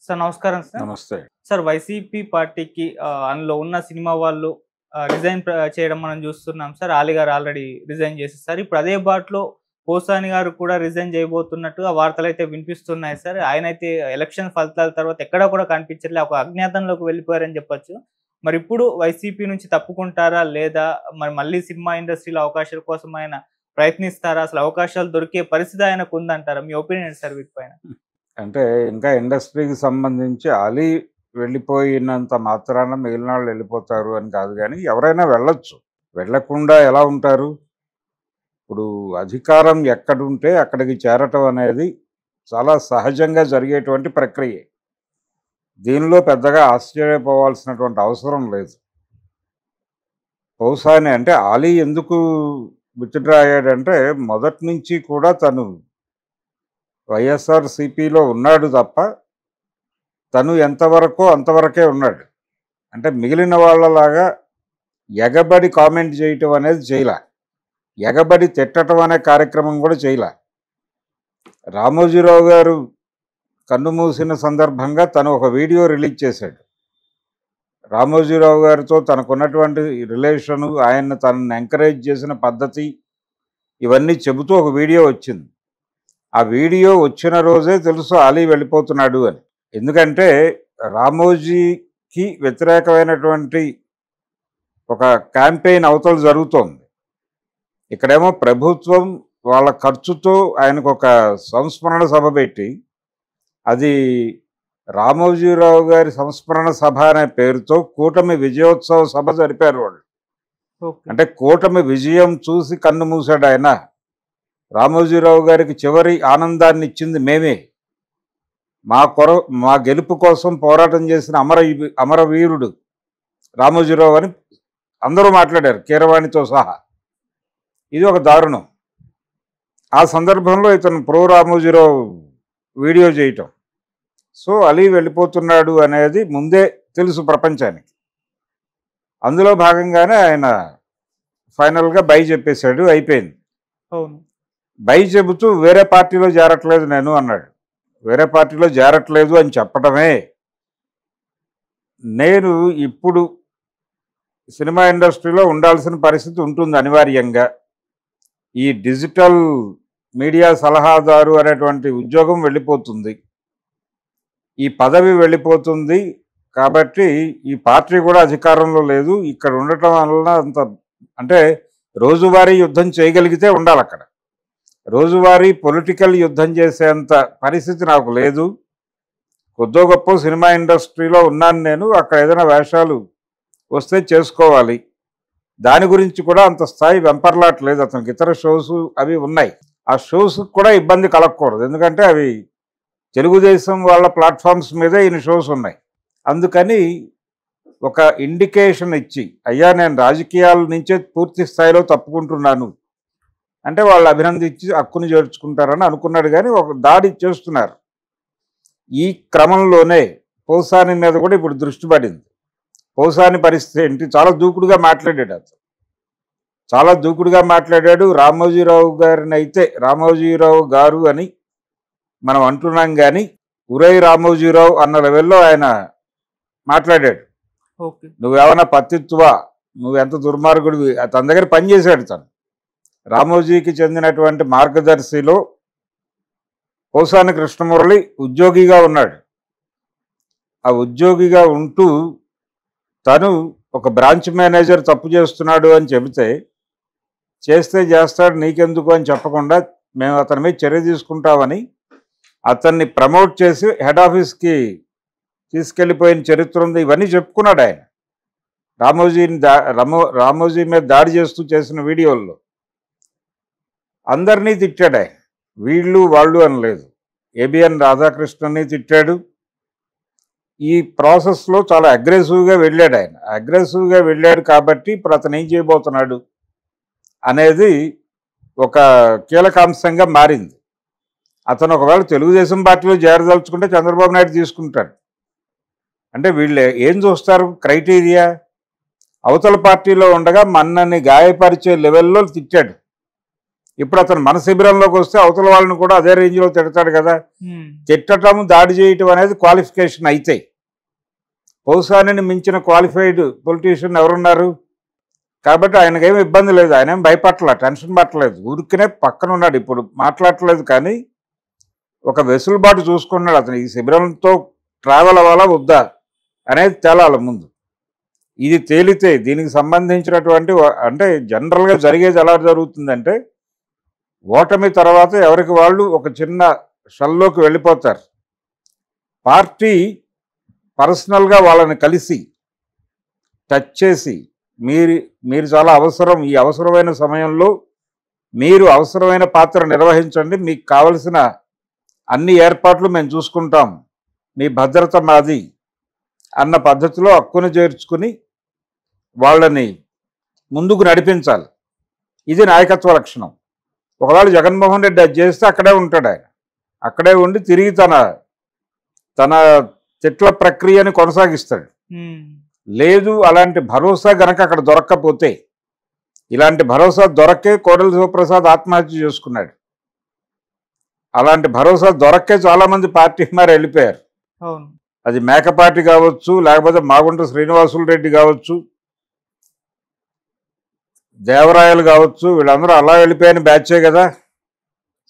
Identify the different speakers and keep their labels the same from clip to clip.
Speaker 1: Sir నమస్కారం sir.
Speaker 2: నమస్తే.
Speaker 1: Sir YCP పార్టీకి అందులో ఉన్న సినిమా వాళ్ళు రిజైన్ చేయడం మనం చూస్తున్నాం సార్. ఆలీ గారు ఆల్రెడీ రిజైన్ చేసేసారు. ఇప్పుడు అదే బాటలో పోసాని గారు కూడా రిజైన్ చేయబోతున్నట్టుగా వార్తలైతే వినిపిస్తున్నాయి సార్. ఆయనైతే ఎలక్షన్ ఫలితాల తర్వాత ఎక్కడా కూడా కనిపించట్లే. ఒక అజ్ఞాతంలోకి వెళ్ళిపోయారని చెప్పొచ్చు. మరి ఇప్పుడు వైసీపీ నుంచి తప్పుకుంటారా? లేదా మరి మళ్ళీ సినిమా ఇండస్ట్రీలో అవకాశాల కోసం ఆయన ప్రయత్నిస్తారా? అసలు అవకాశాలు దొరికే పరిస్థితి ఆయనకు ఉందంటారా? మీ ఒపీనియన్ సార్ వీటిపైన?
Speaker 2: అంటే ఇంకా ఇండస్ట్రీకి సంబంధించి అలీ వెళ్ళిపోయినంత మాత్రాన మిగిలిన వాళ్ళు వెళ్ళిపోతారు అని కాదు, కానీ ఎవరైనా వెళ్ళొచ్చు. వెళ్ళకుండా ఎలా ఉంటారు? ఇప్పుడు అధికారం ఎక్కడుంటే అక్కడికి చేరటం అనేది చాలా సహజంగా జరిగేటువంటి ప్రక్రియ. దీనిలో పెద్దగా ఆశ్చర్యపోవాల్సినటువంటి అవసరం లేదు. పోసాని అంటే అలీ ఎందుకు విత్డ్రా అయ్యాడంటే మొదటి నుంచి కూడా తను వైఎస్ఆర్సీపీలో ఉన్నాడు తప్ప తను ఎంతవరకో అంతవరకే ఉన్నాడు. అంటే మిగిలిన వాళ్ళలాగా ఎగబడి కామెంట్ చేయటం అనేది చేయలే, ఎగబడి తిట్టడం అనే కార్యక్రమం కూడా చేయలే. రామోజీరావు గారు కన్ను మూసిన సందర్భంగా తను ఒక వీడియో రిలీజ్ చేశాడు. రామోజీరావు గారితో తనకున్నటువంటి రిలేషను, ఆయన తనని ఎంకరేజ్ చేసిన పద్ధతి ఇవన్నీ చెబుతూ ఒక వీడియో వచ్చింది. ఆ వీడియో వచ్చిన రోజే తెలుసు అలీ వెళ్ళిపోతున్నాడు అని. ఎందుకంటే రామోజీకి వ్యతిరేకమైనటువంటి ఒక క్యాంపెయిన్ అవతల జరుగుతోంది. ఇక్కడేమో ప్రభుత్వం వాళ్ళ ఖర్చుతో ఆయనకు ఒక సంస్మరణ సభ పెట్టి, అది రామోజీరావు గారి సంస్మరణ సభ అనే పేరుతో కూటమి విజయోత్సవ సభ జరిపారు వాళ్ళు. అంటే కూటమి విజయం చూసి కన్ను మూసాడు ఆయన. రామోజీరావు గారికి చివరి ఆనందాన్ని ఇచ్చింది మేమే. మా గెలుపు కోసం పోరాటం చేసిన అమరవీరుడు రామోజీరావు అని అందరూ మాట్లాడారు, కీరవాణితో సహా. ఇది ఒక దారుణం. ఆ సందర్భంలో ఇతను ప్రో రామోజీరావు వీడియో చేయటం. సో అలీ వెళ్ళిపోతున్నాడు అనేది ముందే తెలుసు ప్రపంచానికి. అందులో భాగంగానే ఆయన ఫైనల్గా బై చెప్పేశాడు, అయిపోయింది.
Speaker 1: అవును.
Speaker 2: బై చెబుతూ వేరే పార్టీలో చేరట్లేదు నేను అన్నాడు. వేరే పార్టీలో చేరట్లేదు అని చెప్పడమే. నేను ఇప్పుడు సినిమా ఇండస్ట్రీలో ఉండాల్సిన పరిస్థితి ఉంటుంది అనివార్యంగా. ఈ డిజిటల్ మీడియా సలహాదారు అనేటువంటి ఉద్యోగం వెళ్ళిపోతుంది, ఈ పదవి వెళ్ళిపోతుంది. కాబట్టి ఈ పార్టీ కూడా అధికారంలో లేదు. ఇక్కడ ఉండటం వల్ల అంత అంటే రోజువారీ యుద్ధం చేయగలిగితే ఉండాలి అక్కడ. రోజువారీ పొలిటికల్ యుద్ధం చేసేంత పరిస్థితి నాకు లేదు. కొద్దో గొప్ప సినిమా ఇండస్ట్రీలో ఉన్నాను నేను. అక్కడ ఏదైనా వేషాలు వస్తే చేసుకోవాలి. దాని గురించి కూడా అంత స్థాయి వెంపర్లాట్లేదు అతనికి. ఇతర షోస్ అవి ఉన్నాయి. ఆ షోస్ కూడా ఇబ్బంది కలగకూడదు, ఎందుకంటే అవి తెలుగుదేశం వాళ్ళ ప్లాట్ఫామ్స్ మీదే ఈయన షోస్ ఉన్నాయి. అందుకని ఒక ఇండికేషన్ ఇచ్చి, అయ్యా నేను రాజకీయాల నుంచే పూర్తి స్థాయిలో తప్పుకుంటున్నాను అంటే వాళ్ళు అభినందించి హక్కుని చేర్చుకుంటారని అనుకున్నాడు. కానీ ఒక దాడి చేస్తున్నారు. ఈ క్రమంలోనే పోసాని మీద కూడా ఇప్పుడు దృష్టి పడింది. పోసాని పరిస్థితి ఏంటి? చాలా దూకుడుగా మాట్లాడాడు అతను, చాలా దూకుడుగా మాట్లాడాడు. రామోజీరావు గారిని అయితే రామోజీరావు గారు అని మనం అంటున్నాం, కానీ ఉరై రామోజీరావు అన్న లెవెల్లో ఆయన మాట్లాడాడు. నువ్వేమన్నా పత్తిత్వా, నువ్వెంత దుర్మార్గుడివి. తన దగ్గర పనిచేశాడు. తను రామోజీకి చెందినటువంటి మార్గదర్శిలో పోసాని కృష్ణమురళి ఉద్యోగిగా ఉన్నాడు. ఆ ఉద్యోగిగా ఉంటూ తను ఒక బ్రాంచ్ మేనేజర్ తప్పు చేస్తున్నాడు అని చెబితే, చేస్తే చేస్తాడు నీకెందుకు అని చెప్పకుండా మేము అతని మీద చర్య తీసుకుంటామని అతన్ని ప్రమోట్ చేసి హెడ్ ఆఫీస్కి తీసుకెళ్ళిపోయిన చరిత్ర ఉంది. ఇవన్నీ చెప్పుకున్నాడు ఆయన. రామోజీ మీద దాడి చేస్తూ చేసిన వీడియోల్లో అందరినీ తిట్టాడు ఆయన. వీళ్ళు వాళ్ళు అని లేదు. ఏబిఎన్ రాధాకృష్ణని తిట్టాడు. ఈ ప్రాసెస్లో చాలా అగ్రెసివ్గా వెళ్ళాడు ఆయన. అగ్రెసివ్గా వెళ్ళాడు కాబట్టి ఇప్పుడు అతను ఏం చేయబోతున్నాడు అనేది ఒక కీలకాంశంగా మారింది. అతను ఒకవేళ తెలుగుదేశం పార్టీలో చేరదలుచుకుంటే చంద్రబాబు నాయుడు తీసుకుంటాడు. అంటే వీళ్ళు ఏం చూస్తారు క్రైటీరియా? అవతల పార్టీలో ఉండగా మన్నని గాయపరిచే లెవెల్లో తిట్టాడు. ఇప్పుడు అతను మన శిబిరంలోకి వస్తే అవతల వాళ్ళని కూడా అదే రేంజ్లో తిడతాడు కదా. తిట్టడం, దాడి చేయటం అనేది క్వాలిఫికేషన్ అయితే పౌసానిని మించిన క్వాలిఫైడ్ పొలిటీషియన్ ఎవరున్నారు? కాబట్టి ఆయనకేం ఇబ్బంది లేదు, ఆయన ఏం భయపడలే, టెన్షన్ పట్టలేదు, ఊరికనే పక్కన ఉన్నాడు. ఇప్పుడు మాట్లాడట్లేదు కానీ ఒక వెసులుబాటు చూసుకున్నాడు. అతను ఈ శిబిరంతో ట్రావెల్ అవ్వాలా వద్దా అనేది తేలాలి ముందు. ఇది తేలితే దీనికి సంబంధించినటువంటి అంటే జనరల్గా జరిగేది ఎలా జరుగుతుందంటే ఓటమి తర్వాత ఎవరికి వాళ్ళు ఒక చిన్న షల్లోకి వెళ్ళిపోతారు. పార్టీ పర్సనల్గా వాళ్ళని కలిసి టచ్ చేసి మీరు చాలా అవసరం, ఈ అవసరమైన సమయంలో మీరు అవసరమైన పాత్ర నిర్వహించండి, మీకు కావలసిన అన్ని ఏర్పాట్లు మేము చూసుకుంటాం, మీ భద్రత మాది అన్న పద్ధతిలో హక్కును చేర్చుకుని వాళ్ళని ముందుకు నడిపించాలి. ఇది నాయకత్వ లక్షణం. ఒకవేళ జగన్మోహన్ రెడ్డి అది చేస్తే అక్కడే ఉంటాడు, ఆయన అక్కడే ఉండి తిరిగి తన తిట్ల ప్రక్రియని కొనసాగిస్తాడు. లేదు అలాంటి భరోసా గనక అక్కడ దొరక్కపోతే, ఇలాంటి భరోసా దొరక్కే కోడెల శివప్రసాద్ ఆత్మహత్య చేసుకున్నాడు. అలాంటి భరోసా దొరక్కే చాలామంది పార్టీ మారి వెళ్ళిపోయారు. అది మేకపాటి కావచ్చు, లేకపోతే మాగుంట శ్రీనివాసులు రెడ్డి కావచ్చు, దేవరాయలు కావచ్చు, వీళ్ళందరూ అలా వెళ్ళిపోయిన బ్యాచే కదా.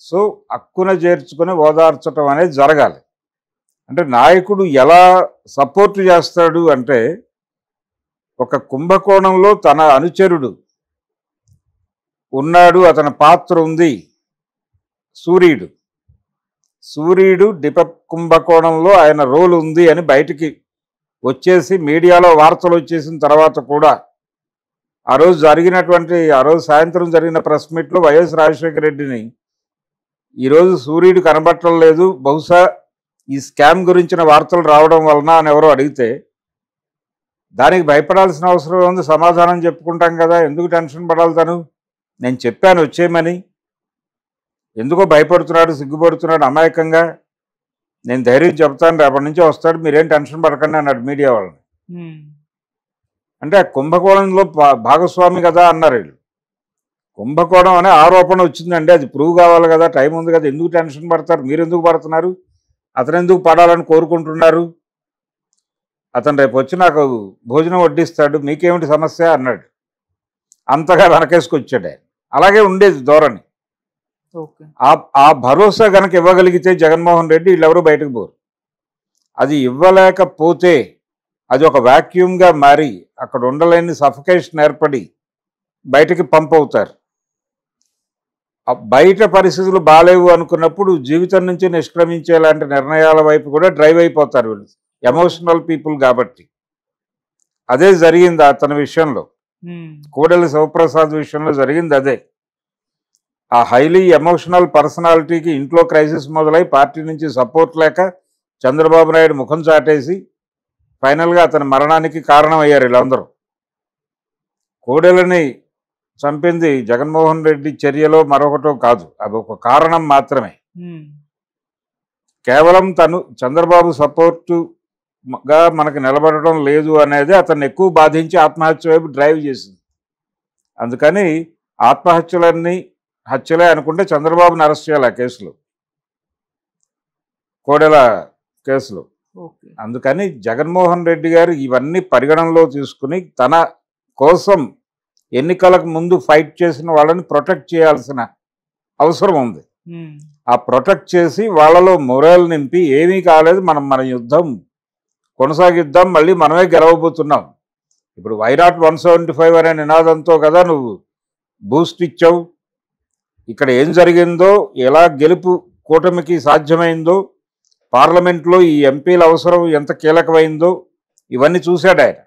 Speaker 2: సో హక్కున చేర్చుకుని ఓదార్చడం అనేది జరగాలి. అంటే నాయకుడు ఎలా సపోర్ట్ చేస్తాడు అంటే, ఒక కుంభకోణంలో తన అనుచరుడు ఉన్నాడు, అతని పాత్ర ఉంది. సూర్యుడు డిప కుంభకోణంలో ఆయన రోల్ ఉంది అని బయటికి వచ్చేసి మీడియాలో వార్తలు వచ్చేసిన తర్వాత కూడా ఆ రోజు సాయంత్రం జరిగిన ప్రెస్ మీట్లో వైఎస్ రాజశేఖర రెడ్డిని ఈరోజు సూర్యుడు కనబట్టడం లేదు, బహుశా ఈ స్కామ్ గురించిన వార్తలు రావడం వలన అని ఎవరో అడిగితే దానికి భయపడాల్సిన అవసరం ఉంది, సమాధానం చెప్పుకుంటాం కదా, ఎందుకు టెన్షన్ పడాలి? నేను చెప్పాను వచ్చేయమని, ఎందుకో భయపడుతున్నాడు, సిగ్గుపడుతున్నాడు అమాయకంగా. నేను ధైర్యం చెప్తాను, రేపటి నుంచి వస్తాడు, మీరేం టెన్షన్ పడకండి అన్నాడు మీడియా వాళ్ళని. అంటే ఆ కుంభకోణంలో భాగస్వామి కదా అన్నారు వీళ్ళు. కుంభకోణం అనే ఆరోపణ వచ్చిందండి, అది ప్రూవ్ కావాలి కదా, టైం ఉంది కదా, ఎందుకు టెన్షన్ పడతారు, మీరు ఎందుకు పడుతున్నారు, అతను ఎందుకు పడాలని కోరుకుంటున్నారు, అతను రేపు వచ్చి నాకు భోజనం వడ్డిస్తాడు, మీకేమిటి సమస్య అన్నాడు. అంతగా వెనకేసుకొచ్చాడు ఆయన. అలాగే ఉండేది ధోరణి. ఆ భరోసా కనుక ఇవ్వగలిగితే జగన్మోహన్ రెడ్డి వీళ్ళెవరూ బయటకు పోరు. అది ఇవ్వలేకపోతే అది ఒక వాక్యూమ్గా మారి అక్కడ ఉండలేని సఫికేషన్ ఏర్పడి బయటకి పంప్ అవుతారు. బయట పరిస్థితులు బాలేవు అనుకున్నప్పుడు జీవితం నుంచి నిష్క్రమించే లాంటి నిర్ణయాల వైపు కూడా డ్రైవ్ అయిపోతారు వీళ్ళు, ఎమోషనల్ పీపుల్ కాబట్టి. అదే జరిగింది అతని విషయంలో, కోడెల శివప్రసాద్ విషయంలో జరిగింది అదే. ఆ హైలీ ఎమోషనల్ పర్సనాలిటీకి ఇంట్లో క్రైసిస్ మొదలై పార్టీ నుంచి సపోర్ట్ లేక చంద్రబాబు నాయుడు ముఖం చాటేసి ఫైనల్గా అతని మరణానికి కారణమయ్యారు వీళ్ళందరూ. కోడెలని చంపింది జగన్మోహన్ రెడ్డి చర్యలో మరొకటో కాదు, అది ఒక కారణం మాత్రమే. కేవలం తను చంద్రబాబు సపోర్టుగా మనకు నిలబడటం లేదు అనేది అతన్ని ఎక్కువ బాధించి ఆత్మహత్య వైపు డ్రైవ్ చేసింది. అందుకని ఆత్మహత్యలన్నీ హత్యలే అనుకుంటే చంద్రబాబుని అరెస్ట్ చేయాలి ఆ కేసులో, కోడెల కేసులో. అందుకని జగన్మోహన్ రెడ్డి గారు ఇవన్నీ పరిగణనలో తీసుకుని తన కోసం ఎన్నికలకు ముందు ఫైట్ చేసిన వాళ్ళని ప్రొటెక్ట్ చేయాల్సిన అవసరం ఉంది. ఆ ప్రొటెక్ట్ చేసి వాళ్ళలో మొరల్ నింపి ఏమీ కాలేదు, మన యుద్ధం కొనసాగిద్దాం, మళ్ళీ మనమే గెలవబోతున్నాం. ఇప్పుడు వైనాట్ 175 అనే నినాదంతో కదా నువ్వు బూస్ట్ ఇచ్చావు. ఇక్కడ ఏం జరిగిందో, ఎలా గెలుపు కూటమికి సాధ్యమైందో, పార్లమెంట్లో ఈ ఎంపీల అవసరం ఎంత కీలకమైందో ఇవన్నీ చూశాడు ఆయన.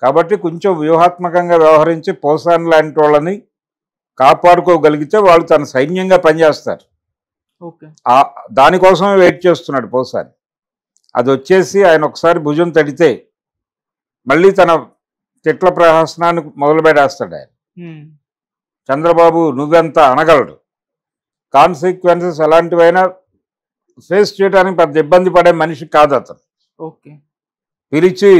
Speaker 2: కాబట్టి కొంచెం వ్యూహాత్మకంగా వ్యవహరించి పోసాని లాంటి వాళ్ళని కాపాడుకోగలిగితే వాళ్ళు తన సైన్యంగా పనిచేస్తారు. దానికోసమే వెయిట్ చేస్తున్నాడు పోసాని. అది వచ్చేసి ఆయన ఒకసారి భుజం తడితే మళ్ళీ తన తిట్ల ప్రహసనాన్ని మొదలుపెట్టేస్తాడు ఆయన. చంద్రబాబు నువ్వెంత అనగలడు, కాన్సిక్వెన్సెస్ ఎలాంటివైనా ఫేస్ చేయడానికి పెద్ద ఇబ్బంది పడే మనిషి కాదు అతను. పిలిచి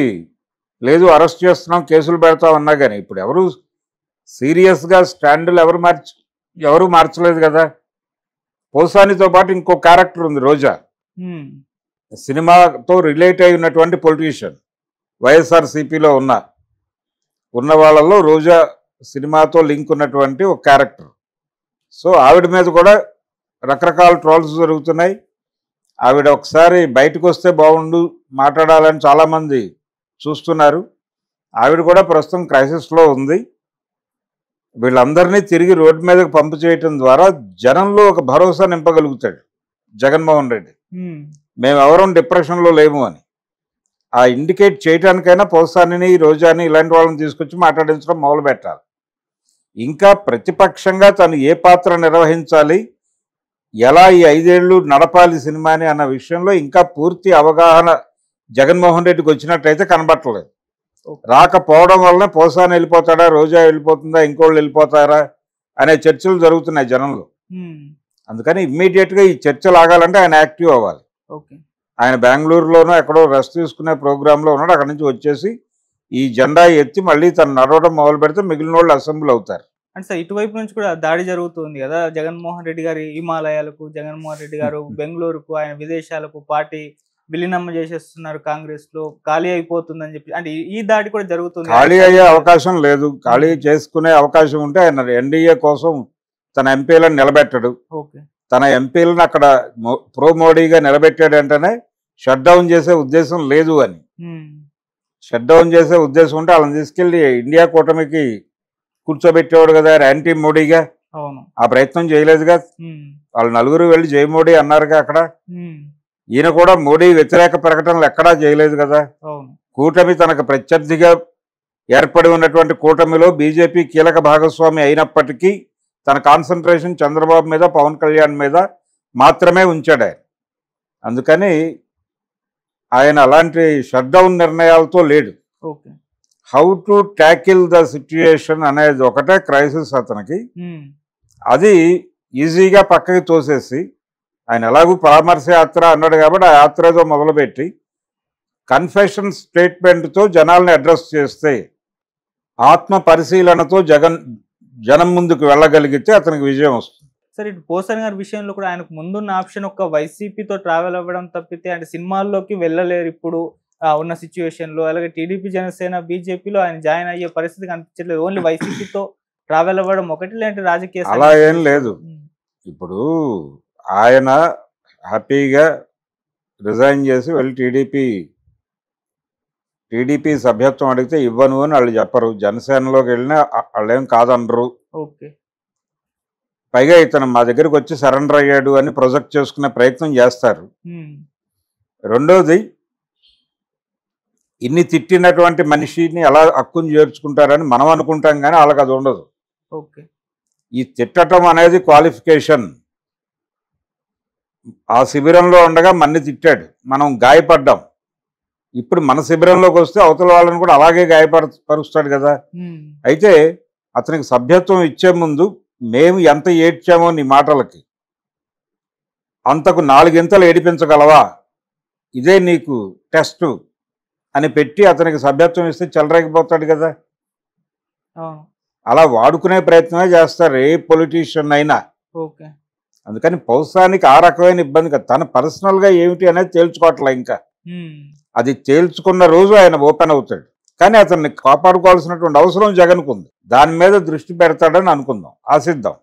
Speaker 2: లేదు అరెస్ట్ చేస్తున్నాం, కేసులు పెడతాం అన్నా కానీ ఇప్పుడు ఎవరు సీరియస్గా స్టాండ్లు ఎవరు ఎవరు మార్చలేదు కదా. పోసానితో పాటు ఇంకో క్యారెక్టర్ ఉంది, రోజా.
Speaker 1: ఉమ్,
Speaker 2: సినిమాతో రిలేట్ అయి ఉన్నటువంటి పొలిటీషియన్, వైఎస్ఆర్సీపీలో ఉన్న వాళ్ళలో రోజా సినిమాతో లింక్ ఉన్నటువంటి ఒక క్యారెక్టర్. సో ఆవిడ మీద కూడా రకరకాల ట్రోల్స్ జరుగుతున్నాయి. ఆవిడ ఒకసారి బయటకు వస్తే బాగుండు మాట్లాడాలని చాలామంది చూస్తున్నారు. ఆవిడ కూడా ప్రస్తుతం క్రైసిస్లో ఉంది. వీళ్ళందరినీ తిరిగి రోడ్డు మీదకి పంపు చేయటం ద్వారా జనంలో ఒక భరోసా నింపగలుగుతాడు జగన్మోహన్ రెడ్డి.
Speaker 1: ఉమ్,
Speaker 2: మేము ఎవరం డిప్రెషన్లో లేము అని ఆ ఇండికేట్ చేయడానికైనా పోసానిని, రోజాని ఇలాంటి వాళ్ళని తీసుకొచ్చి మాట్లాడించడం మొదలు పెట్టాలి. ఇంకా ప్రతిపక్షంగా తను ఏ పాత్ర నిర్వహించాలి, ఎలా ఈ 5 ఏళ్ళు నడపాలి సినిమాని అన్న విషయంలో ఇంకా పూర్తి అవగాహన జగన్మోహన్ రెడ్డికి వచ్చినట్టయితే కనబట్టలేదు. రాకపోవడం వల్లనే పోసాని వెళ్ళిపోతాడా, రోజా వెళ్ళిపోతుందా, ఇంకోళ్ళు వెళ్ళిపోతారా అనే చర్చలు జరుగుతున్నాయి జనంలో.
Speaker 1: ఉమ్,
Speaker 2: అందుకని ఇమ్మీడియట్గా ఈ చర్చలు ఆగాలంటే ఆయన యాక్టివ్ అవ్వాలి.
Speaker 1: ఓకే.
Speaker 2: ఆయన బెంగళూరులోనో ఎక్కడో రెస్ట్ తీసుకునే ప్రోగ్రాంలో ఉన్నాడు. అక్కడి నుంచి వచ్చేసి ఈ జెండా ఎత్తి మళ్ళీ తను నడవడం మొదలు పెడితే మిగిలిన వాళ్ళు అసెంబ్లీ అవుతారు.
Speaker 1: అంటే సార్ ఇటువైపు నుంచి కూడా దాడి జరుగుతుంది కదా, జగన్మోహన్ రెడ్డి గారి హిమాలయాలకు, జగన్మోహన్ రెడ్డి గారు బెంగళూరుకు, ఆయన విదేశాలకు, పార్టీ విలీనం చేసేస్తున్నారు, కాంగ్రెస్ లో ఖాళీ అయిపోతుందని చెప్పి, అంటే ఈ దాడి కూడా జరుగుతుంది.
Speaker 2: ఖాళీ అయ్యే అవకాశం లేదు. ఖాళీ చేసుకునే అవకాశం ఉంటే ఆయన ఎన్డీఏ కోసం తన ఎంపీలను నిలబెట్టడు.
Speaker 1: ఓకే.
Speaker 2: తన ఎంపీలను అక్కడ ప్రో మోడీగా నిలబెట్టాడంటేనే షట్ డౌన్ చేసే ఉద్దేశం లేదు అని.
Speaker 1: ఉమ్,
Speaker 2: షట్ డౌన్ చేసే ఉద్దేశం ఉంటే వాళ్ళని తీసుకెళ్లి ఇండియా కూటమికి కూర్చోబెట్టేవాడు కదా యాంటీ మోడీగా.
Speaker 1: అవును.
Speaker 2: ఆ ప్రయత్నం చేయలేదుగా.
Speaker 1: ఉమ్,
Speaker 2: వాళ్ళు నలుగురు వెళ్ళి జై మోడీ అన్నారుగా అక్కడ.
Speaker 1: ఉమ్,
Speaker 2: ఈయన కూడా మోడీ వ్యతిరేక ప్రకటనలు ఎక్కడా చేయలేదు కదా.
Speaker 1: అవును.
Speaker 2: కూటమి తనకు ప్రత్యర్థిగా ఏర్పడి ఉన్నటువంటి కూటమిలో బీజేపీ కీలక భాగస్వామి అయినప్పటికీ తన కాన్సన్ట్రేషన్ చంద్రబాబు మీద, పవన్ కళ్యాణ్ మీద మాత్రమే ఉంచాడు ఆయన. అందుకని ఆయన అలాంటి షట్ డౌన్ నిర్ణయాలతో లేడు.
Speaker 1: Okay.
Speaker 2: How to tackle the situation అనేది ఒకటే క్రైసిస్ అతనికి.
Speaker 1: ఉమ్,
Speaker 2: అది ఈజీగా పక్కకి తోసేసి ఆయన ఎలాగూ పరామర్శ యాత్ర అన్నాడు కాబట్టి ఆ యాత్ర ఏదో మొదలుపెట్టి కన్ఫెషన్ స్టేట్మెంట్తో జనాల్ని అడ్రస్ చేస్తే, ఆత్మ పరిశీలనతో జనం ముందుకు వెళ్ళగలిగితే అతనికి విజయం వస్తుంది.
Speaker 1: సరే, ఇటు పోసాని గారి విషయంలో కూడా ఆయనకు ముందున్న ఆప్షన్ ఒక వైసీపీతో ట్రావెల్ అవ్వడం తప్పితే, అంటే సినిమాల్లోకి వెళ్ళలేరు ఇప్పుడు ఉన్న సిచ్యువేషన్ లో. అలాగే టీడీపీ, జనసేన, బీజేపీలో ఆయన జాయిన్ అయ్యే పరిస్థితి కనిపించట్లేదు. ఓన్లీ వైసీపీతో ట్రావెల్ అవ్వడం ఒకటి, లేదంటే రాజకీయ
Speaker 2: అలా ఏం లేదు. ఇప్పుడు ఆయన హ్యాపీగా రిజైన్ చేసి వెళ్ళి టీడీపీ సభ్యత్వం అడిగితే ఇవ్వను అని వాళ్ళు చెప్పరు. జనసేనలోకి వెళ్ళినా వాళ్ళేం కాదనరు.
Speaker 1: ఓకే.
Speaker 2: పైగా ఇతను మా దగ్గరికి వచ్చి సరెండర్ అయ్యాడు అని ప్రొజెక్ట్ చేసుకునే ప్రయత్నం చేస్తారు. రెండోది, ఇన్ని తిట్టినటువంటి మనిషిని ఎలా హక్కును చేర్చుకుంటారని మనం అనుకుంటాం, కానీ వాళ్ళకి అది ఉండదు.
Speaker 1: ఓకే.
Speaker 2: ఈ తిట్టడం అనేది క్వాలిఫికేషన్. ఆ శిబిరంలో ఉండగా మన్ని తిట్టాడు, మనం గాయపడ్డాం. ఇప్పుడు మన శిబిరంలోకి వస్తే అవతల వాళ్ళని కూడా అలాగే గాయపరుస్తాడు కదా. అయితే అతనికి సభ్యత్వం ఇచ్చే ముందు మేము ఎంత ఏడ్చామో నీ మాటలకి, అంతకు 4 ఇంతలు ఏడిపించగలవా, ఇదే నీకు టెస్టు అని పెట్టి అతనికి సభ్యత్వం ఇస్తే చెలరేగిపోతాడు కదా. అలా వాడుకునే ప్రయత్నమే చేస్తారు ఏ పొలిటీషియన్ అయినా.
Speaker 1: ఓకే.
Speaker 2: అందుకని పౌసానికి ఆ రకమైన ఇబ్బంది కదా. తన పర్సనల్గా ఏమిటి అనేది తేల్చుకోవట్లే. ఇంకా అది తేల్చుకున్న రోజు ఆయన ఓపెన్ అవుతాడు. కానీ అతన్ని కాపాడుకోవాల్సినటువంటి అవసరం జగన్కు ఉంది. దాని మీద దృష్టి పెడతాడని అనుకుందాం, ఆశిద్దాం.